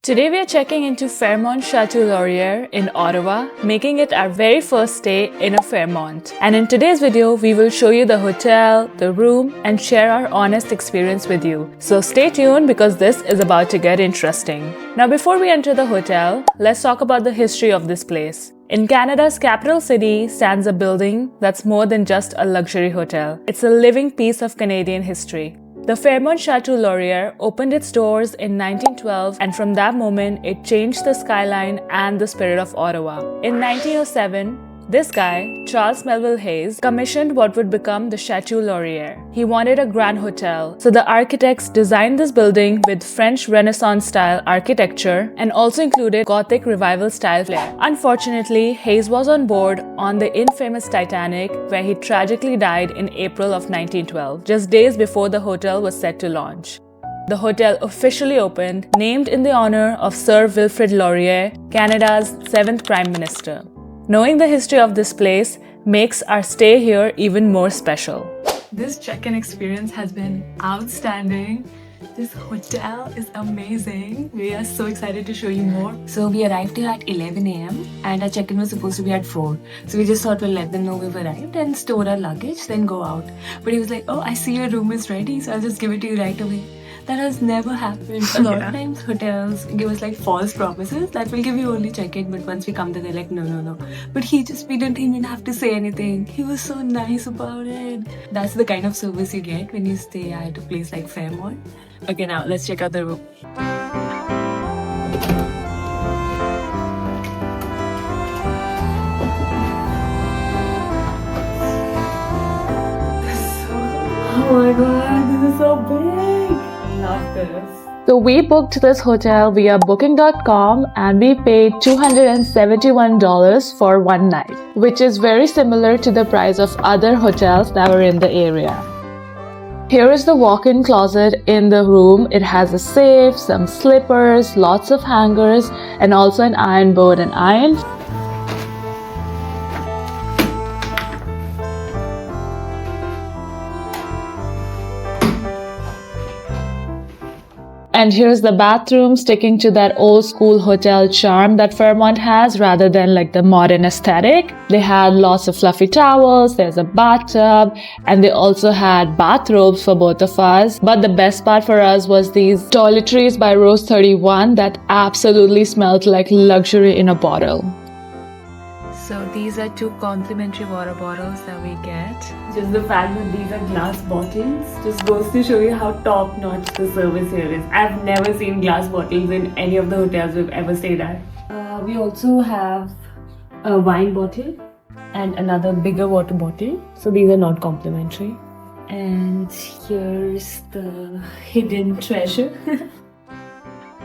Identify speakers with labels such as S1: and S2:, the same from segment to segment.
S1: Today we are checking into Fairmont Chateau Laurier in Ottawa, making it our very first stay in a Fairmont. And in today's video, we will show you the hotel, the room, and share our honest experience with you. So stay tuned because this is about to get interesting. Now before we enter the hotel, let's talk about the history of this place. In Canada's capital city stands a building that's more than just a luxury hotel. It's a living piece of Canadian history. The Fairmont Chateau Laurier opened its doors in 1912, and from that moment, it changed the skyline and the spirit of Ottawa. In 1907, this guy, Charles Melville Hayes, commissioned what would become the Chateau Laurier. He wanted a grand hotel, so the architects designed this building with French Renaissance-style architecture and also included Gothic Revival-style flair. Unfortunately, Hayes was on board on the infamous Titanic, where he tragically died in April of 1912, just days before the hotel was set to launch. The hotel officially opened, named in the honor of Sir Wilfrid Laurier, Canada's 7th Prime Minister. Knowing the history of this place makes our stay here even more special. This check-in experience has been outstanding. This hotel is amazing. We are so excited to show you more.
S2: So we arrived here at 11 a.m. and our check-in was supposed to be at 4. So we just thought we'll let them know we've arrived and store our luggage, then go out. But he was like, oh, I see your room is ready, so I'll just give it to you right away. That has never happened. A lot of times hotels give us like false promises that will give you only check-in, but once we come there, they're like, no. But we didn't even have to say anything. He was so nice about it. That's the kind of service you get when you stay at a place like Fairmont. Okay, now let's check out the room. Oh my god, this is so big! Love this.
S1: So we booked this hotel via booking.com and we paid $271 for one night, which is very similar to the price of other hotels that were in the area. Here is the walk-in closet in the room. It has a safe, some slippers, lots of hangers, and also an iron board and iron. And here's the bathroom, sticking to that old school hotel charm that Fairmont has rather than like the modern aesthetic. They had lots of fluffy towels, there's a bathtub, and they also had bathrobes for both of us. But the best part for us was these toiletries by Rose 31 that absolutely smelled like luxury in a bottle.
S2: So these are 2 complimentary water bottles that we get. Just the fact that these are glass bottles just goes to show you how top-notch the service here is. I've never seen glass bottles in any of the hotels we've ever stayed at. We also have a wine bottle and another bigger water bottle. So these are not complimentary. And here's the hidden treasure.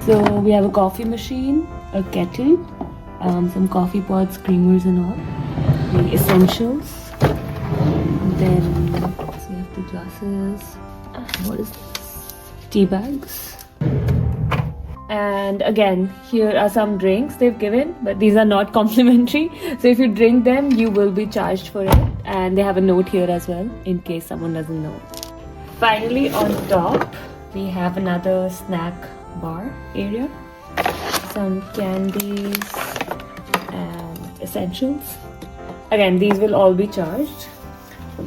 S2: So we have a coffee machine, a kettle, some coffee pots, creamers and all, the essentials. And then so we have the glasses. What is this? Tea bags. And again, here are some drinks they've given, but these are not complimentary. So if you drink them, you will be charged for it. And they have a note here as well, in case someone doesn't know. Finally, on top, we have another snack bar area. Some candies and essentials. Again, these will all be charged.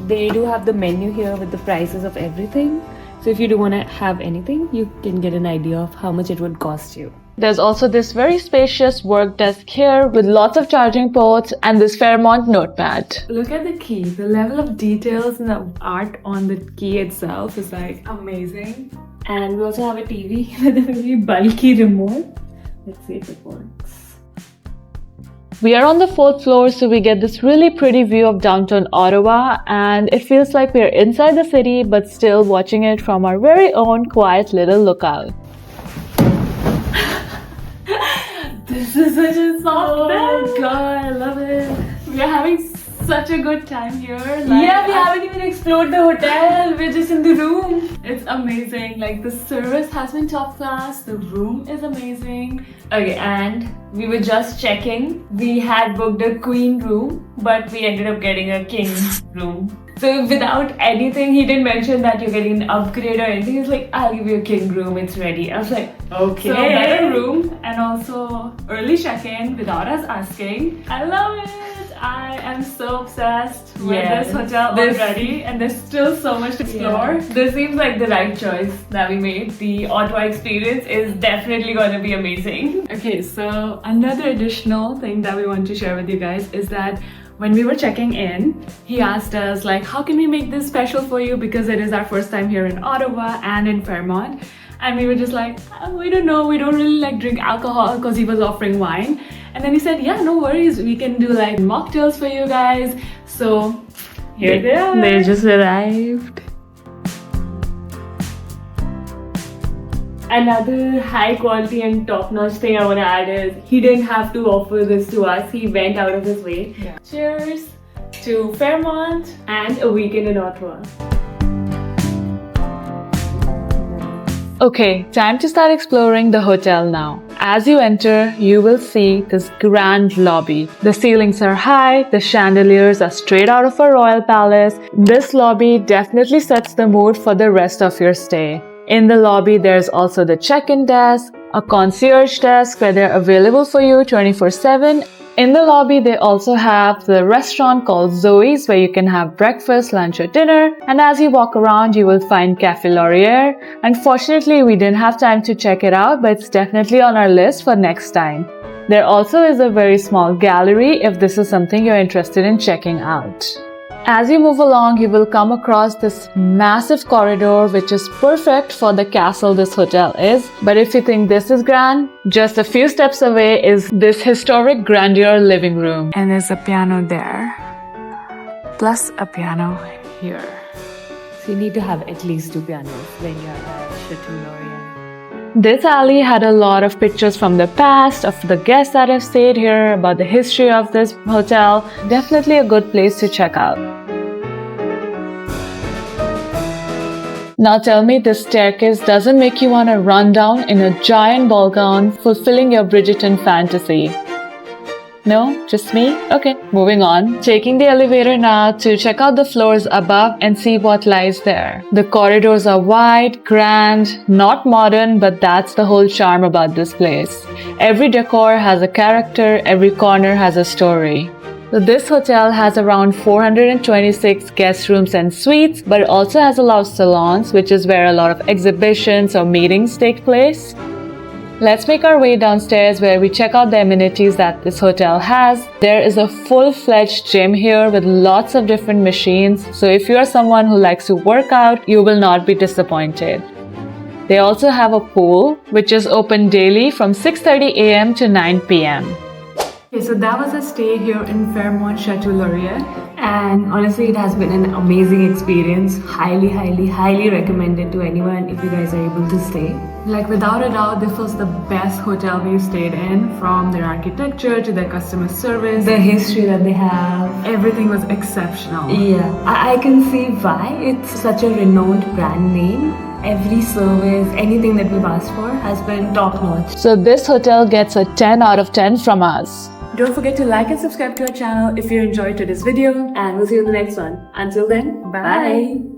S2: They do have the menu here with the prices of everything. So if you do want to have anything, you can get an idea of how much it would cost you.
S1: There's also this very spacious work desk here with lots of charging ports and this Fairmont notepad.
S2: Look at the key. The level of details and the art on the key itself is like amazing. And we also have a TV with a very bulky remote. Let's see if it works.
S1: We are on the 4th floor, so we get this really pretty view of downtown Ottawa, and it feels like we're inside the city but still watching it from our very own quiet little lookout.
S2: This is such a soft bed.
S1: Oh god, I love it.
S2: We are having such a good time here.
S1: We haven't even explored the hotel. We're just in the room.
S2: It's amazing. Like, the service has been top class. The room is amazing. Okay, and we were just checking. We had booked a queen room, but we ended up getting a king room. So without anything, he didn't mention that you're getting an upgrade or anything. He's like, I'll give you a king room, it's ready. I was like, okay. So better room and also early check-in without us asking. I love it. I am so obsessed with this hotel already, and there's still so much to explore. This seems like the right choice that we made. The Ottawa experience is definitely going to be amazing. Okay, so another additional thing that we want to share with you guys is that when we were checking in, he asked us like, how can we make this special for you, because it is our first time here in Ottawa and in Fairmont. And we were just like, we don't know, we don't really like drink alcohol, because he was offering wine. And then he said, yeah, no worries, we can do like mocktails for you guys. So here they are.
S1: They just arrived.
S2: Another high quality and top-notch thing I want to add is he didn't have to offer this to us. He went out of his way. Yeah. Cheers to Fairmont and a weekend in Ottawa.
S1: Okay, time to start exploring the hotel now. As you enter, you will see this grand lobby. The ceilings are high, the chandeliers are straight out of a royal palace. This lobby definitely sets the mood for the rest of your stay. In the lobby, there's also the check-in desk, a concierge desk where they're available for you 24/7. In the lobby, they also have the restaurant called Zoe's where you can have breakfast, lunch or dinner. And as you walk around, you will find Cafe Laurier. Unfortunately, we didn't have time to check it out, but it's definitely on our list for next time. There also is a very small gallery if this is something you're interested in checking out. As you move along, you will come across this massive corridor which is perfect for the castle this hotel is. But if you think this is grand, just a few steps away is this historic grandeur living room.
S2: And there's a piano there, plus a piano here. So you need to have at least 2 pianos when you're at Chateau Laurier.
S1: This alley had a lot of pictures from the past of the guests that have stayed here, about the history of this hotel. Definitely a good place to check out. Now tell me, this staircase doesn't make you want to run down in a giant ball gown, fulfilling your Bridgerton fantasy. No? Just me? Okay, moving on. Taking the elevator now to check out the floors above and see what lies there. The corridors are wide, grand, not modern, but that's the whole charm about this place. Every decor has a character, every corner has a story. So this hotel has around 426 guest rooms and suites, but it also has a lot of salons, which is where a lot of exhibitions or meetings take place. Let's make our way downstairs where we check out the amenities that this hotel has. There is a full-fledged gym here with lots of different machines. So if you are someone who likes to work out, you will not be disappointed. They also have a pool, which is open daily from 6:30 a.m. to 9 p.m.
S2: Okay, so that was a stay here in Fairmont Chateau Laurier, and honestly it has been an amazing experience. Highly recommended to anyone if you guys are able to stay. Like without a doubt, this was the best hotel we've stayed in, from their architecture to their customer service, the history that they have. Everything was exceptional. Yeah, I can see why it's such a renowned brand name. Every service, anything that we've asked for has been top notch.
S1: So this hotel gets a 10 out of 10 from us.
S2: Don't forget to like and subscribe to our channel if you enjoyed today's video, and we'll see you in the next one. Until then, bye.